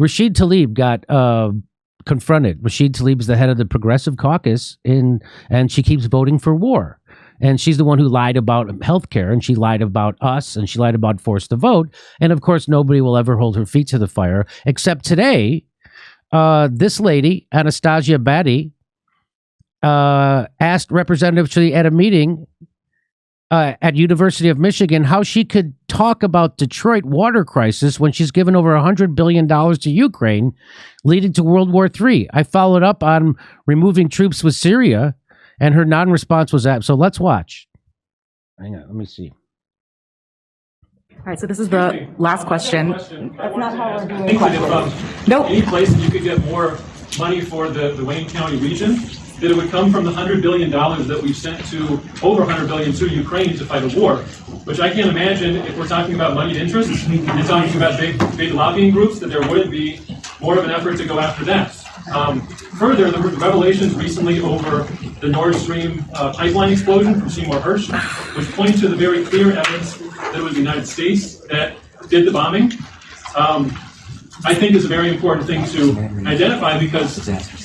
Rashida Tlaib got confronted. Rashida Tlaib is the head of the Progressive Caucus, and she keeps voting for war. And she's the one who lied about healthcare, and she lied about us, and she lied about forced to vote. And of course, nobody will ever hold her feet to the fire, except today, this lady, Anastasia Batty, asked Representative at a meeting at University of Michigan how she could talk about Detroit water crisis when she's given over $100 billion to Ukraine, leading to World War III. I followed up on removing troops with Syria, and her non-response was that. So let's watch. Hang on, let me see. All right, so this is the last question. That's not how we're doing questions. Nope. Any place that you could get more money for the Wayne County region, that it would come from the $100 billion that we've sent to, over $100 billion to Ukraine to fight a war, which I can't imagine if we're talking about moneyed interests and talking about big lobbying groups, that there wouldn't be more of an effort to go after that. Further, the revelations recently over the Nord Stream pipeline explosion from Seymour Hersh, which point to the very clear evidence that it was the United States that did the bombing, I think is a very important thing to identify, because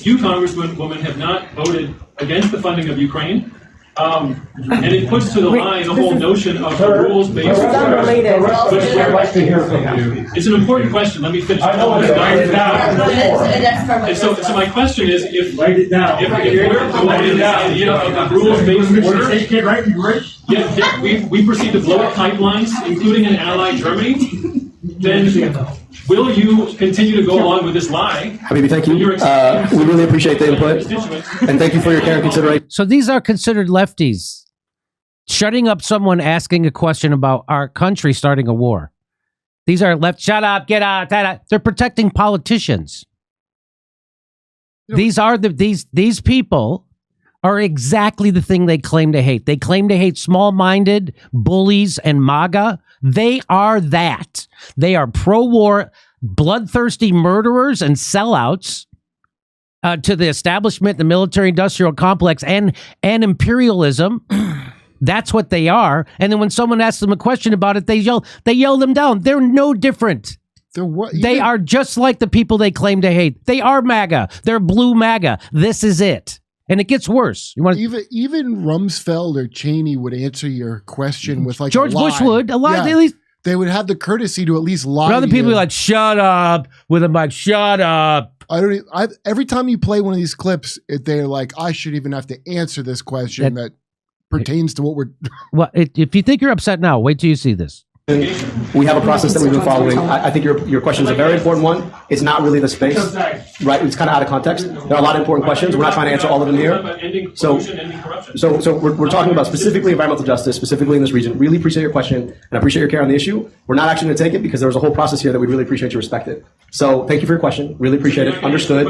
you, Congresswoman, have not voted against the funding of Ukraine. And it puts to the line the whole notion of the rules-based. I'd like to hear from you. It's an important question. Let me finish. I know it. Write it down. And so my question is, if Write it down. If we're promoting this idea of the rules-based order, we proceed to blow up pipelines, including in allied Germany, then will you continue to go along with this lie? Habibi, thank you. We really appreciate the input. And thank you for your care and consideration. So these are considered lefties. Shutting up someone asking a question about our country starting a war. These are left. Shut up, get out. They're protecting politicians. These people are exactly the thing they claim to hate. They claim to hate small-minded bullies and MAGA. They are that. They are pro-war, bloodthirsty murderers and sellouts to the establishment, the military-industrial complex, and imperialism. That's what they are. And then when someone asks them a question about it, they yell them down. They're no different. They are just like the people they claim to hate. They are MAGA. They're blue MAGA. This is it. And it gets worse. Even Rumsfeld or Cheney would answer your question with like George a lie. Bush would. A lie. Yeah. At least they would have the courtesy to at least lie. But other people are like, "Shut up!" with a mic. Shut up. Every time you play one of these clips, they're like, "I should even have to answer this question that pertains to what we're." Well, if you think you're upset now, wait till you see this. We have a process that we've been following. I think your question is a very important one. It's not really the space, right? It's kind of out of context. There are a lot of important questions. We're not trying to answer all of them here. So we're talking about specifically environmental justice, specifically in this region. Really appreciate your question, and I appreciate your care on the issue. We're not actually going to take it because there was a whole process here that we really appreciate you respect it. So thank you for your question. Really appreciate it. Understood.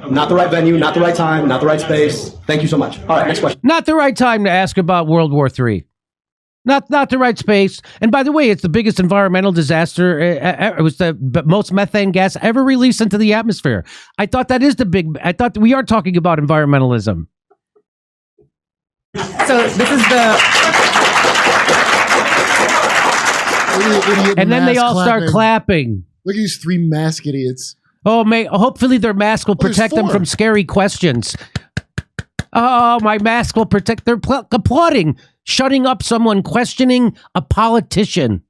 Not the right venue, not the right time, not the right space. Thank you so much. All right, next question. Not the right time to ask about World War III. Not the right space. And by the way, it's the biggest environmental disaster. It was the most methane gas ever released into the atmosphere. I thought I thought we are talking about environmentalism. So this is and then they all start clapping. Look at these three mask idiots. Oh, hopefully their mask will protect them from scary questions. Oh, my mask will protect. They're applauding, shutting up someone questioning a politician.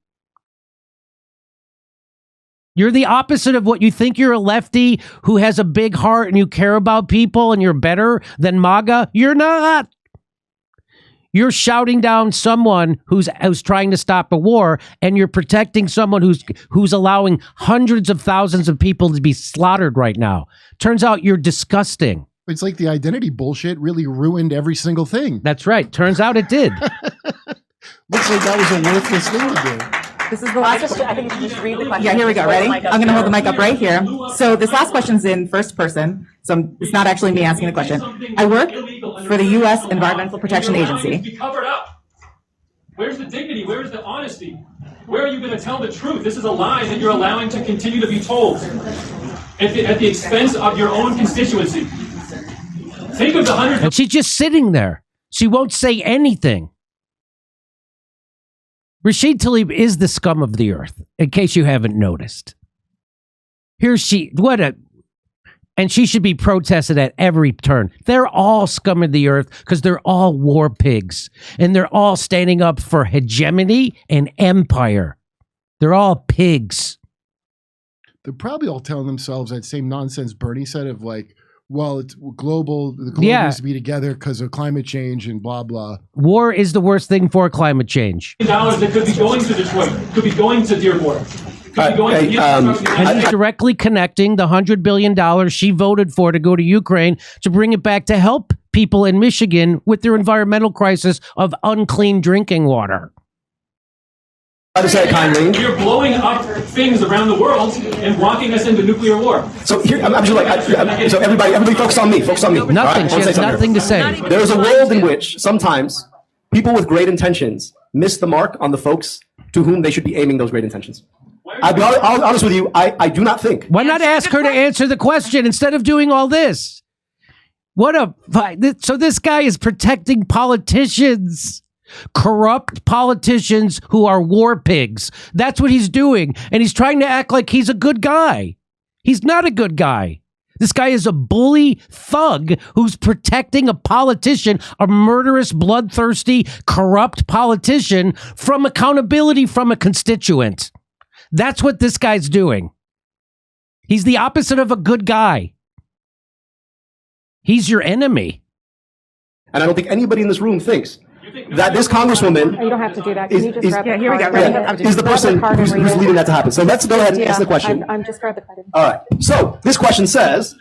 You're the opposite of what you think. You're a lefty who has a big heart and you care about people and you're better than MAGA. You're not. You're shouting down someone who's trying to stop a war, and you're protecting someone who's allowing hundreds of thousands of people to be slaughtered right now. Turns out you're disgusting. It's like the identity bullshit really ruined every single thing. That's right. Turns out it did. Looks like that was a worthless thing to do. This is the last question. I think you should just read the question. Yeah, here we go. Ready? I'm going to hold the mic up right here. So this last question's in first person. So it's not actually me asking the question. I work for the U.S. Environmental Protection Agency. Be covered up. Where's the dignity? Where's the honesty? Where are you going to tell the truth? This is a lie that you're allowing to continue to be told at the expense of your own constituency. Think of the hundreds. And she's just sitting there. She won't say anything. Rashida Tlaib is the scum of the earth, in case you haven't noticed. Here she, and she should be protested at every turn. They're all scum of the earth because they're all war pigs. And they're all standing up for hegemony and empire. They're all pigs. They're probably all telling themselves that same nonsense Bernie said of like, well, it's global. The globe needs to be together because of climate change and blah, blah. War is the worst thing for climate change. Dollars that could be going to Detroit, could be going to Dearborn. And he's directly connecting the $100 billion she voted for to go to Ukraine to bring it back to help people in Michigan with their environmental crisis of unclean drinking water. To say it kindly. You're blowing up things around the world and walking us into nuclear war. So here, I'm just like, so everybody focus on me. Focus on me. Nothing. She has nothing to say. There's a world in which sometimes people with great intentions miss the mark on the folks to whom they should be aiming those great intentions. I'll be honest with you. I do not think. Why not ask her to answer the question instead of doing all this? So this guy is protecting politicians, corrupt politicians who are war pigs. That's what he's doing. And he's trying to act like he's a good guy. He's not a good guy. This guy is a bully thug who's protecting a politician, a murderous, bloodthirsty, corrupt politician from accountability from a constituent. That's what this guy's doing. He's the opposite of a good guy. He's your enemy. And I don't think anybody in this room thinks that this congresswoman you don't have to do that. Can you just grab here we go. is the person who's leading that to happen. So let's go ahead and answer the question. I'm just grab the card. All right. So this question says,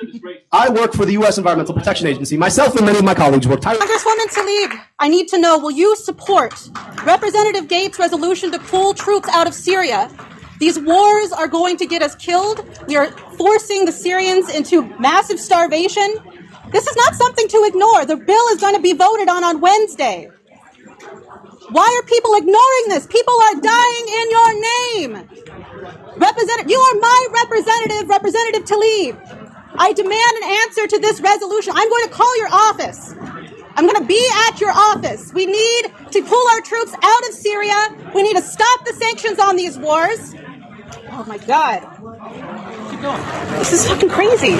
I work for the U.S. Environmental Protection Agency. Myself and many of my colleagues work tirelessly. Congresswoman Tlaib, I need to know, will you support Representative Gates' resolution to pull troops out of Syria? These wars are going to get us killed. We are forcing the Syrians into massive starvation. This is not something to ignore. The bill is going to be voted on Wednesday. Why are people ignoring this? People are dying in your name. You are my representative, Representative Tlaib. I demand an answer to this resolution. I'm going to call your office. I'm going to be at your office. We need to pull our troops out of Syria. We need to stop the sanctions on these wars. Oh my God. Keep going. This is fucking crazy.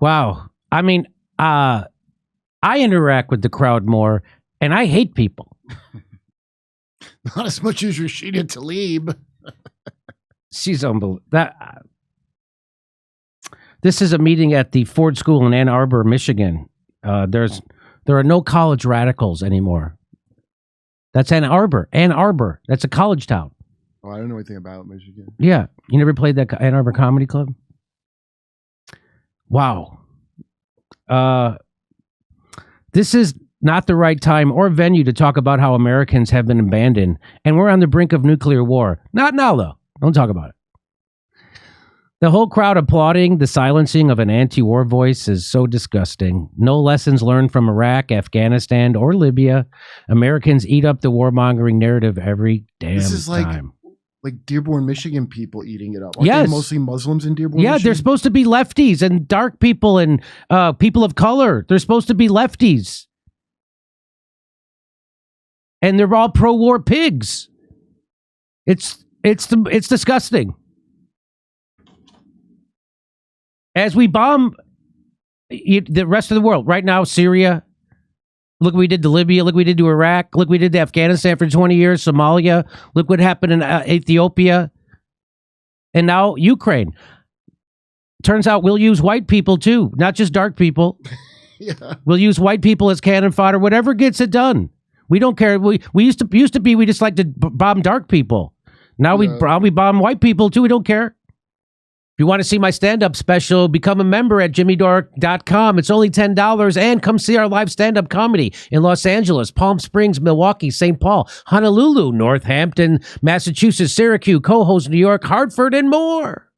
Wow. I mean, I interact with the crowd more, and I hate people. Not as much as Rashida Tlaib. She's unbelievable. This is a meeting at the Ford School in Ann Arbor, Michigan. There are no college radicals anymore. That's Ann Arbor. Ann Arbor. That's a college town. Oh, I don't know anything about Michigan. Yeah. You never played that Ann Arbor Comedy Club? Wow. This is not the right time or venue to talk about how Americans have been abandoned, and we're on the brink of nuclear war. Not now, though. Don't talk about it. The whole crowd applauding the silencing of an anti-war voice is so disgusting. No lessons learned from Iraq, Afghanistan, or Libya. Americans eat up the warmongering narrative every damn This is time. like Dearborn, Michigan people eating it up. Aren't Yes. they mostly Muslims in Dearborn, Yeah, Michigan? they're supposed to be lefties and dark people and people of color. They're supposed to be lefties. And they're all pro-war pigs. It's disgusting. As we bomb the rest of the world, right now, Syria, look what we did to Libya, look what we did to Iraq, look what we did to Afghanistan for 20 years, Somalia, look what happened in Ethiopia, and now Ukraine. Turns out we'll use white people too, not just dark people. Yeah. We'll use white people as cannon fodder, whatever gets it done. We don't care. We used to be, we just like to bomb dark people. Now we bomb white people too, we don't care. If you want to see my stand-up special, become a member at jimmydore.com. It's only $10, and come see our live stand-up comedy in Los Angeles, Palm Springs, Milwaukee, St. Paul, Honolulu, Northampton, Massachusetts, Syracuse, Cohoes, New York, Hartford, and more.